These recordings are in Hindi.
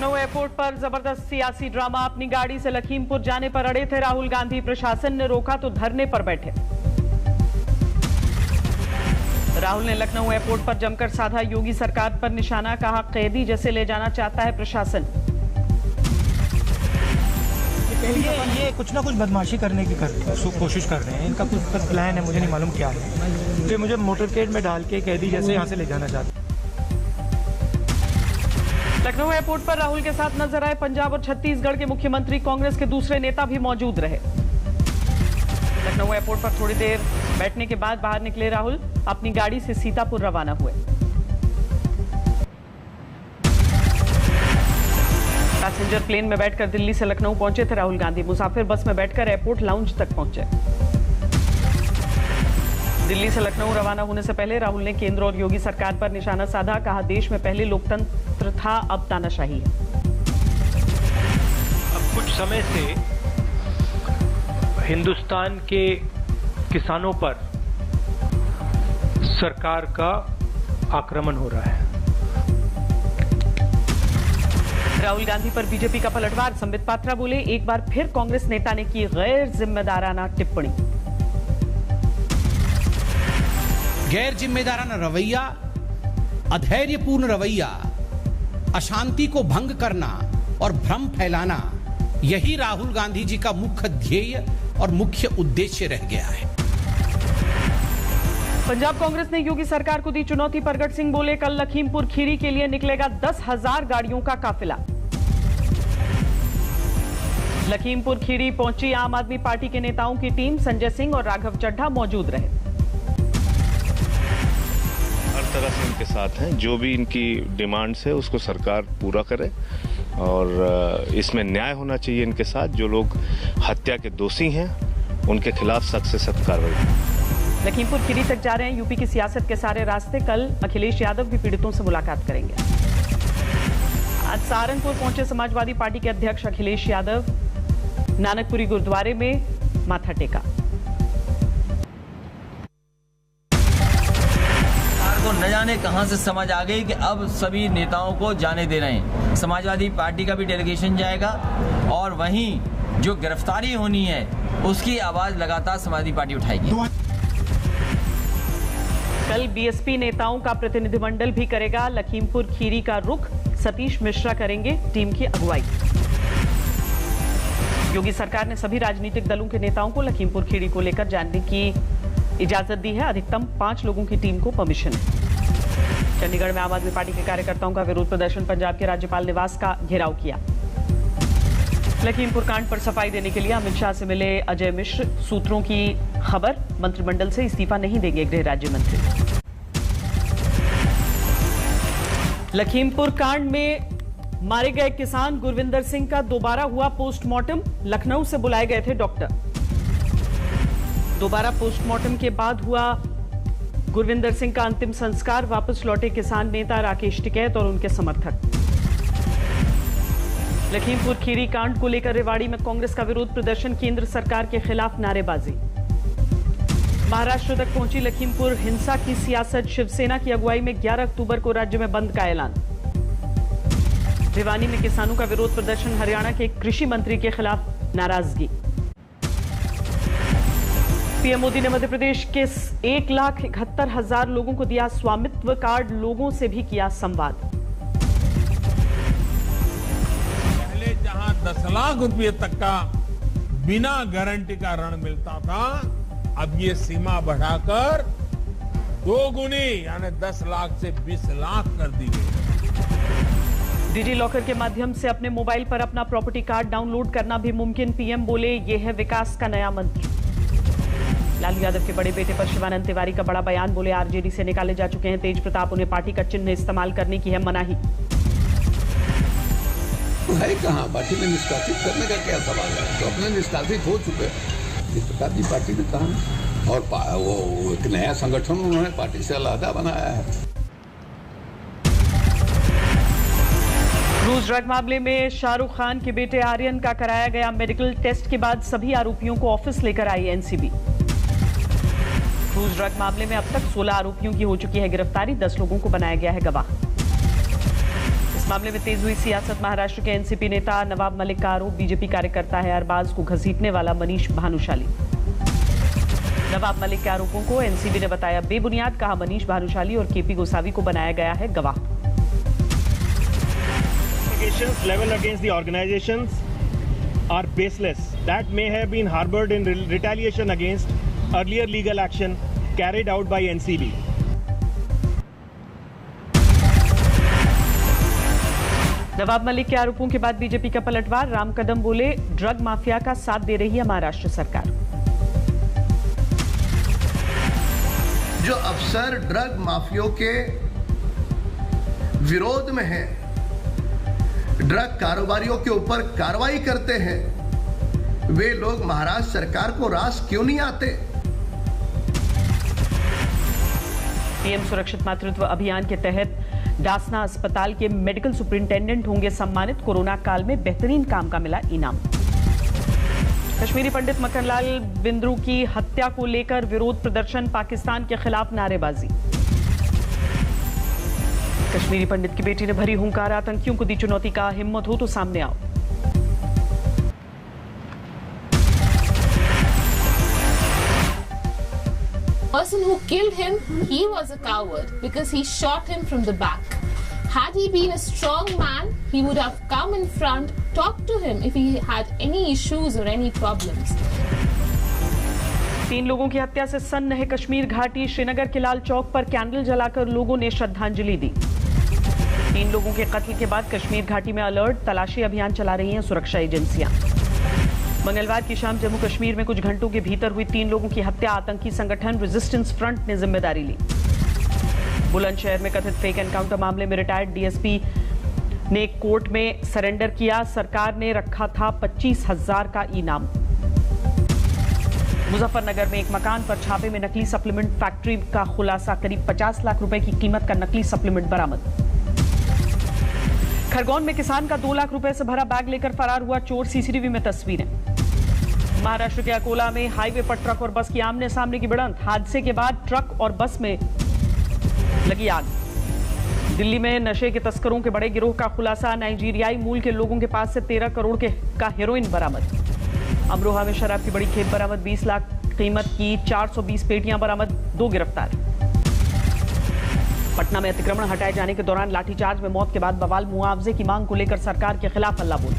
लखनऊ एयरपोर्ट पर जबरदस्त सियासी ड्रामा। अपनी गाड़ी से लखीमपुर जाने पर अड़े थे राहुल गांधी। प्रशासन ने रोका तो धरने पर बैठे। राहुल ने लखनऊ एयरपोर्ट पर जमकर साधा योगी सरकार पर निशाना। कहा, कैदी जैसे ले जाना चाहता है प्रशासन। ये कुछ ना कुछ बदमाशी करने की कोशिश कर रहे हैं। इनका कुछ प्लान है, मुझे नहीं मालूम क्या है। तो मुझे मोटरकेड में डाल के कैदी जैसे यहाँ से ले जाना चाहते हैं। लखनऊ एयरपोर्ट पर राहुल के साथ नजर आए पंजाब और छत्तीसगढ़ के मुख्यमंत्री। कांग्रेस के दूसरे नेता भी मौजूद रहे। लखनऊ एयरपोर्ट पर थोड़ी देर बैठने के बाद बाहर निकले राहुल। अपनी गाड़ी से सीतापुर रवाना हुए। पैसेंजर प्लेन में बैठकर दिल्ली से लखनऊ पहुंचे थे राहुल गांधी। मुसाफिर बस में बैठकर एयरपोर्ट लाउंज तक पहुंचे। दिल्ली से लखनऊ रवाना होने से पहले राहुल ने केंद्र और योगी सरकार पर निशाना साधा। कहा, देश में पहले लोकतंत्र था, अब तानाशाही है। अब कुछ समय से हिंदुस्तान के किसानों पर सरकार का आक्रमण हो रहा है। राहुल गांधी पर बीजेपी का पलटवार। संबित पात्रा बोले, एक बार फिर कांग्रेस नेता ने की गैर जिम्मेदाराना टिप्पणी। गैर जिम्मेदाराना रवैया, अधैर्यपूर्ण रवैया, अशांति को भंग करना और भ्रम फैलाना, यही राहुल गांधी जी का मुख्य ध्येय और मुख्य उद्देश्य रह गया है। पंजाब कांग्रेस ने योगी सरकार को दी चुनौती। प्रगट सिंह बोले, कल लखीमपुर खीरी के लिए निकलेगा 10,000 गाड़ियों का काफिला। लखीमपुर खीरी पहुंची आम आदमी पार्टी के नेताओं की टीम। संजय सिंह और राघव चड्ढा मौजूद रहे। हर तरह से इनके साथ हैं। जो भी इनकी डिमांड्स है उसको सरकार पूरा करे और इसमें न्याय होना चाहिए इनके साथ। जो लोग हत्या के दोषी हैं उनके खिलाफ सख्त से सख्त कार्रवाई। लखीमपुर खीरी तक जा रहे हैं यूपी की सियासत के सारे रास्ते। कल अखिलेश यादव भी पीड़ितों से मुलाकात करेंगे। आज सहारनपुर पहुंचे समाजवादी पार्टी के अध्यक्ष अखिलेश यादव। नानकपुरी गुरुद्वारे में माथा टेका। को न जाने कहां से समझ आ गई कि अब सभी नेताओं को जाने दे रहे हैं। समाजवादी पार्टी का भी डेलीगेशन जाएगा और वहीं जो गिरफ्तारी होनी है उसकी आवाज लगातार समाजवादी पार्टी उठाएगी। कल बीएसपी नेताओं का प्रतिनिधिमंडल भी करेगा लखीमपुर खीरी का रुख। सतीश मिश्रा करेंगे टीम की अगुवाई। योगी सरकार ने सभी राजनीतिक दलों के नेताओं को लखीमपुर खीरी को लेकर जाने की इजाजत दी है। अधिकतम 5 लोगों की टीम को परमिशन है। चंडीगढ़ में आम आदमी पार्टी के कार्यकर्ताओं का विरोध प्रदर्शन। पंजाब के राज्यपाल निवास का घेराव किया। लखीमपुर कांड पर सफाई देने के लिए अमित शाह से मिले अजय मिश्र। सूत्रों की खबर, मंत्रिमंडल से इस्तीफा नहीं देंगे गृह राज्य मंत्री। लखीमपुर कांड में मारे गए किसान गुरविंदर सिंह का दोबारा हुआ पोस्टमार्टम। लखनऊ से बुलाए गए थे डॉक्टर। दोबारा पोस्टमार्टम के बाद हुआ गुरविंदर सिंह का अंतिम संस्कार। वापस लौटे किसान नेता राकेश टिकैत और उनके समर्थक। लखीमपुर खीरी कांड को लेकर रेवाड़ी में कांग्रेस का विरोध प्रदर्शन। केंद्र सरकार के खिलाफ नारेबाजी। महाराष्ट्र तक पहुंची लखीमपुर हिंसा की सियासत। शिवसेना की अगुवाई में 11 अक्टूबर को राज्य में बंद का ऐलान। भिवानी में किसानों का विरोध प्रदर्शन। हरियाणा के कृषि मंत्री के खिलाफ नाराजगी। पीएम मोदी ने मध्य प्रदेश के 1,71,000 लोगों को दिया स्वामित्व कार्ड। लोगों से भी किया संवाद। पहले जहां 10 लाख रुपए तक का बिना गारंटी का ऋण मिलता था, अब ये सीमा बढ़ाकर 2 गुनी यानी 10 लाख से 20 लाख कर दी गई। डिजी लॉकर के माध्यम से अपने मोबाइल पर अपना प्रॉपर्टी कार्ड डाउनलोड करना भी मुमकिन। पीएम बोले, यह है विकास का नया मंत्र। लालू यादव के बड़े बेटे पर शिवानंद तिवारी का बड़ा बयान। बोले, आरजेडी से निकाले जा चुके हैं तेज प्रताप। उन्हें पार्टी का चिन्ह इस्तेमाल करने की है मनाही। तो है कहां पार्टी में निष्कासित करने का क्या सवाल है? तो अपने निष्कासित हो चुके हैं। इस प्रकार की पार्टी में कहां और वो एक नया संगठन उन्होंने पार्टी से अलग बनाया है। क्रूज ड्रग मामले में शाहरुख खान के बेटे आर्यन का कराया गया मेडिकल टेस्ट के बाद सभी आरोपियों को ऑफिस लेकर आई एनसीबी। क्रूज ड्रग मामले में अब तक 16 आरोपियों की हो चुकी है गिरफ्तारी। 10 लोगों को बनाया गया है गवाह। इस मामले में तेज हुई सियासत। महाराष्ट्र के एनसीपी नेता नवाब मलिक का आरोप, बीजेपी कार्यकर्ता है अरबाज को घसीटने वाला मनीष भानुशाली। नवाब मलिक के आरोपों को एनसीबी ने बताया बेबुनियाद, कहा मनीष भानुशाली और केपी गोसावी को बनाया गया है गवाह। Level against the organizations are baseless. That may have been harbored in retaliation against earlier legal action carried out by NCB. Nawab Malik के आरोपों के बाद बीजेपी का पलटवार, राम कदम बोले ड्रग माफिया का साथ दे रही है महाराष्ट्र सरकार। जो अफसर ड्रग माफियों के विरोध में हैं, ड्रग कारोबारियों के ऊपर कार्रवाई करते हैं, वे लोग महाराष्ट्र सरकार को रास क्यों नहीं आते? पीएम सुरक्षित मातृत्व अभियान के तहत डासना अस्पताल के मेडिकल सुपरिंटेंडेंट होंगे सम्मानित, कोरोना काल में बेहतरीन काम का मिला इनाम। कश्मीरी पंडित मक्खनलाल बिंद्रू की हत्या को लेकर विरोध प्रदर्शन, पाकिस्तान के खिलाफ नारेबाजी। कश्मीरी पंडित की बेटी ने भरी हुंकार, आतंकियों को दी चुनौती, का हिम्मत हो तो सामने आओ। person who killed him, he was a coward because he shot him from the back. Had he been a strong man, he would have come in front, talked to him if he had any issues or any problems. 3 लोगों की हत्या से सन्न है कश्मीर घाटी, श्रीनगर के लाल चौक पर कैंडल जलाकर लोगों ने श्रद्धांजलि दी। 3 लोगों के कत्ल के बाद कश्मीर घाटी में अलर्ट, तलाशी अभियान चला रही हैं सुरक्षा एजेंसियां। मंगलवार की शाम जम्मू कश्मीर में कुछ घंटों के भीतर हुई 3 लोगों की हत्या, आतंकी संगठन रेजिस्टेंस फ्रंट ने जिम्मेदारी ली। बुलंदशहर में कथित फेक एनकाउंटर मामले में रिटायर्ड डीएसपी ने कोर्ट में सरेंडर किया, सरकार ने रखा था 25,000 का इनाम। मुजफ्फरनगर में एक मकान पर छापे में नकली सप्लीमेंट फैक्ट्री का खुलासा, करीब 50 लाख रुपए की कीमत का नकली सप्लीमेंट बरामद। खरगोन में किसान का 2 लाख रुपए से भरा बैग लेकर फरार हुआ चोर, सीसीटीवी में तस्वीरें। महाराष्ट्र के अकोला में हाईवे पर ट्रक और बस की आमने सामने की भिड़ंत, हादसे के बाद ट्रक और बस में लगी आग। दिल्ली में नशे के तस्करों के बड़े गिरोह का खुलासा, नाइजीरियाई मूल के लोगों के पास से 13 करोड़ का हेरोइन बरामद। अमरोहा में शराब की बड़ी खेप बरामद, 20 लाख कीमत की 420 पेटियां बरामद, 2 गिरफ्तार। पटना में अतिक्रमण हटाए जाने के दौरान लाठीचार्ज में मौत के बाद बवाल, मुआवजे की मांग को लेकर सरकार के खिलाफ हल्ला बोल।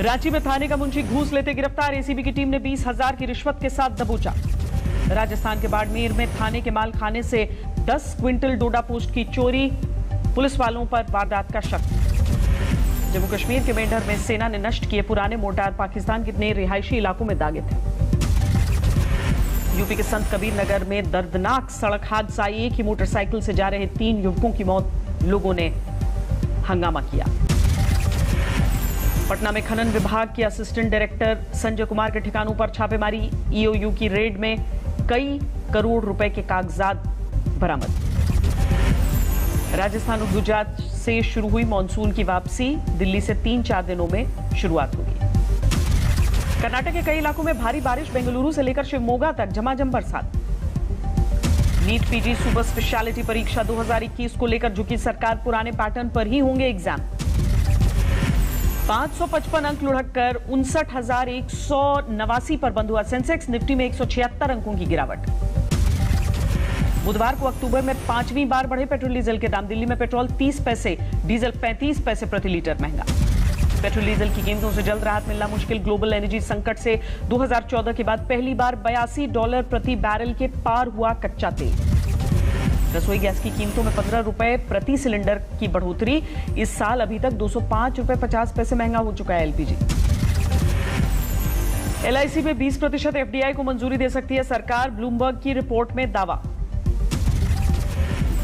रांची में थाने का मुंशी घूस लेते गिरफ्तार, एसीबी की टीम ने 20,000 की रिश्वत के साथ दबोचा। राजस्थान के बाड़मेर में थाने के माल खाने से 10 क्विंटल डोडा पोस्ट की चोरी, पुलिस वालों पर वारदात का शक। जम्मू कश्मीर के मेंढर में सेना ने नष्ट किए पुराने मोर्टार, पाकिस्तान के नए रिहायशी इलाकों में दागे थे। यूपी के संत कबीर नगर में दर्दनाक सड़क हादसा, एक ही मोटरसाइकिल से जा रहे 3 युवकों की मौत, लोगों ने हंगामा किया। पटना में खनन विभाग के असिस्टेंट डायरेक्टर संजय कुमार के ठिकानों पर छापेमारी, ईओयू की रेड में कई करोड़ रुपए के कागजात बरामद। राजस्थान और गुजरात से शुरू हुई मानसून की वापसी, दिल्ली से 3-4 दिनों में शुरुआत होगी। कर्नाटक के कई इलाकों में भारी बारिश, बेंगलुरु से लेकर शिवमोगा तक झमाझम बरसात। नीट पीजी सुपर स्पेशलिटी परीक्षा 2021 को लेकर झुकी सरकार, पुराने पैटर्न पर ही होंगे एग्जाम। 555 अंक लुढ़ककर 59,189 पर बंद हुआ सेंसेक्स, निफ्टी में 176 अंकों की गिरावट। बुधवार को अक्टूबर में 5वीं बार बढ़े पेट्रोल डीजल के दाम, दिल्ली में पेट्रोल 30 पैसे, डीजल 35 पैसे प्रति लीटर महंगा। पेट्रोल डीजल की कीमतों से जल्द राहत मिलना मुश्किल, ग्लोबल एनर्जी संकट से 2014 के बाद पहली बार $82 प्रति बैरल के पार हुआ कच्चा तेल। रसोई गैस की कीमतों में 15 रुपए प्रति सिलेंडर की बढ़ोतरी, इस साल अभी तक 205 रुपए 50 पैसे महंगा हो चुका है एलपीजी। एलआईसी में 20% एफडीआई को मंजूरी दे सकती है सरकार, ब्लूमबर्ग की रिपोर्ट में दावा।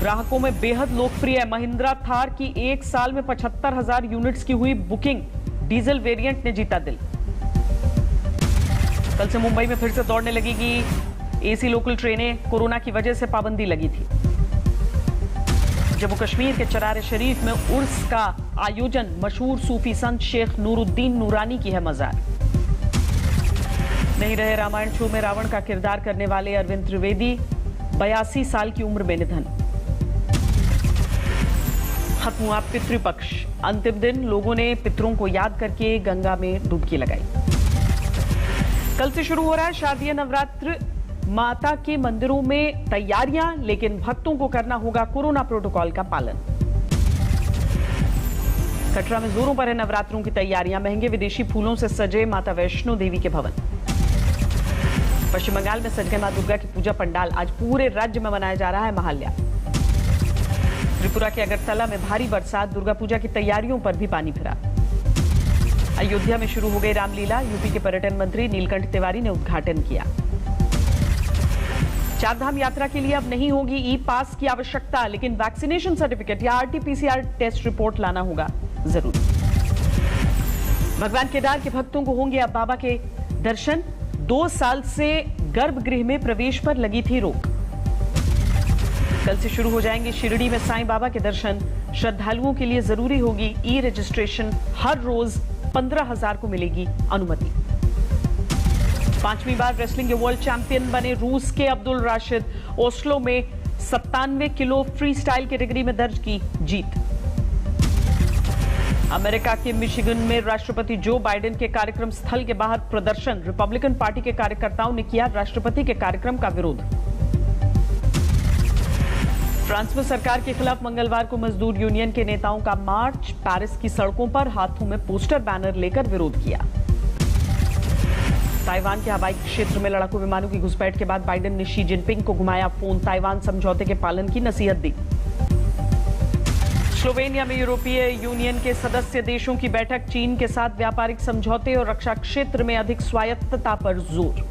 ग्राहकों में बेहद लोकप्रिय महिंद्रा थार की 1 साल में 75,000 यूनिट्स की हुई बुकिंग, डीजल वेरिएंट ने जीता दिल। कल से मुंबई में फिर से दौड़ने लगेगी एसी लोकल ट्रेनें, कोरोना की वजह से पाबंदी लगी थी। जम्मू कश्मीर के चरार शरीफ में उर्स का आयोजन, मशहूर सूफी संत शेख नूरुद्दीन नूरानी की है मजार। नहीं रहे रामायण शो में रावण का किरदार करने वाले अरविंद त्रिवेदी, 82 साल की उम्र में निधन। खत्म हुआ पितृपक्ष। अंतिम दिन लोगों ने पितरों को याद करके गंगा में डुबकी लगाई। कल से शुरू हो रहा है शारदीय नवरात्र। माता के मंदिरों में तैयारियां, लेकिन भक्तों को करना होगा कोरोना प्रोटोकॉल का पालन। कटरा में जोरों पर है नवरात्रों की तैयारियां। महंगे विदेशी फूलों से सजे माता वैष्णो देवी के भवन। पश्चिम बंगाल में सज गए मां दुर्गा की पूजा पंडाल। आज पूरे राज्य में मनाया जा रहा है महाल्या। त्रिपुरा के अगरतला में भारी बरसात, दुर्गा पूजा की तैयारियों पर भी पानी फिरा। अयोध्या में शुरू हो गई रामलीला। यूपी के पर्यटन मंत्री नीलकंठ तिवारी ने उद्घाटन किया। चारधाम यात्रा के लिए अब नहीं होगी ई पास की आवश्यकता, लेकिन वैक्सीनेशन सर्टिफिकेट या आरटी-पीसीआर टेस्ट रिपोर्ट लाना होगा जरूरी। भगवान केदार के भक्तों को होंगे अब बाबा के दर्शन। 2 साल से गर्भगृह में प्रवेश पर लगी थी रोक। कल से शुरू हो जाएंगे शिरडी में साईं बाबा के दर्शन। श्रद्धालुओं के लिए जरूरी होगी ई रजिस्ट्रेशन। हर रोज 15,000 को मिलेगी अनुमति। 5वीं बार रेसलिंग के वर्ल्ड चैंपियन बने रूस के अब्दुल राशिद। ओस्लो में 97 किलो फ्री स्टाइल कैटेगरी में दर्ज की जीत। अमेरिका के मिशिगन में राष्ट्रपति जो बाइडेन के कार्यक्रम स्थल के बाहर प्रदर्शन। रिपब्लिकन पार्टी के कार्यकर्ताओं ने किया राष्ट्रपति के कार्यक्रम का विरोध। फ्रांस में सरकार के खिलाफ मंगलवार को मजदूर यूनियन के नेताओं का मार्च। पेरिस की सड़कों पर हाथों में पोस्टर बैनर लेकर विरोध किया। ताइवान के हवाई क्षेत्र में लड़ाकू विमानों की घुसपैठ के बाद बाइडेन ने शी जिनपिंग को घुमाया फोन। ताइवान समझौते के पालन की नसीहत दी। स्लोवेनिया में यूरोपीय यूनियन के सदस्य देशों की बैठक। चीन के साथ व्यापारिक समझौते और रक्षा क्षेत्र में अधिक स्वायत्तता पर जोर।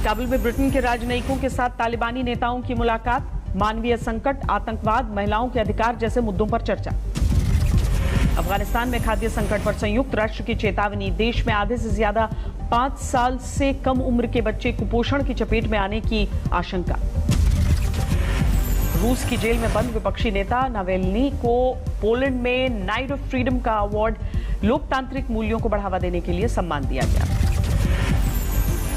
काबुल में ब्रिटेन के राजनयिकों के साथ तालिबानी नेताओं की मुलाकात। मानवीय संकट, आतंकवाद, महिलाओं के अधिकार जैसे मुद्दों पर चर्चा। अफगानिस्तान में खाद्य संकट पर संयुक्त राष्ट्र की चेतावनी। देश में आधे से ज्यादा 5 साल से कम उम्र के बच्चे कुपोषण की चपेट में आने की आशंका। रूस की जेल में बंद विपक्षी नेता नावेल्नी को पोलैंड में नाइट ऑफ फ्रीडम का अवार्ड। लोकतांत्रिक मूल्यों को बढ़ावा देने के लिए सम्मान दिया गया।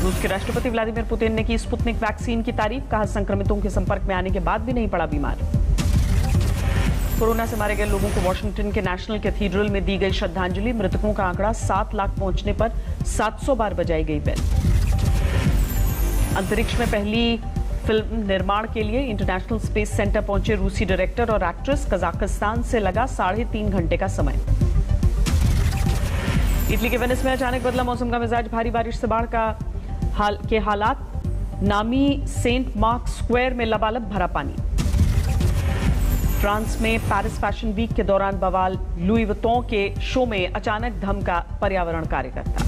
रूस के राष्ट्रपति व्लादिमीर पुतिन ने की स्पुतनिक वैक्सीन की तारीफ। कहा संक्रमितों के संपर्क में आने के बाद भी नहीं पड़ा बीमार। कोरोना से मारे गए लोगों को वॉशिंगटन के नेशनल कैथीड्रल में दी गई श्रद्धांजलि। मृतकों का आंकड़ा 7 लाख पहुंचने पर 700 बार बजाई गई बेल। अंतरिक्ष में पहली फिल्म निर्माण के लिए इंटरनेशनल स्पेस सेंटर पहुंचे रूसी डायरेक्टर और एक्ट्रेस। कजाकिस्तान से लगा 3.5 घंटे का समय। इटली के वेनिस में अचानक बदला मौसम का मिजाज। भारी बारिश से बाढ़ के हालात। नामी सेंट मार्क स्क्वायर में लबालब भरा पानी। फ्रांस में पेरिस फैशन वीक के दौरान बवाल। लुई वुइटन के शो में अचानक धमका पर्यावरण कार्यकर्ता।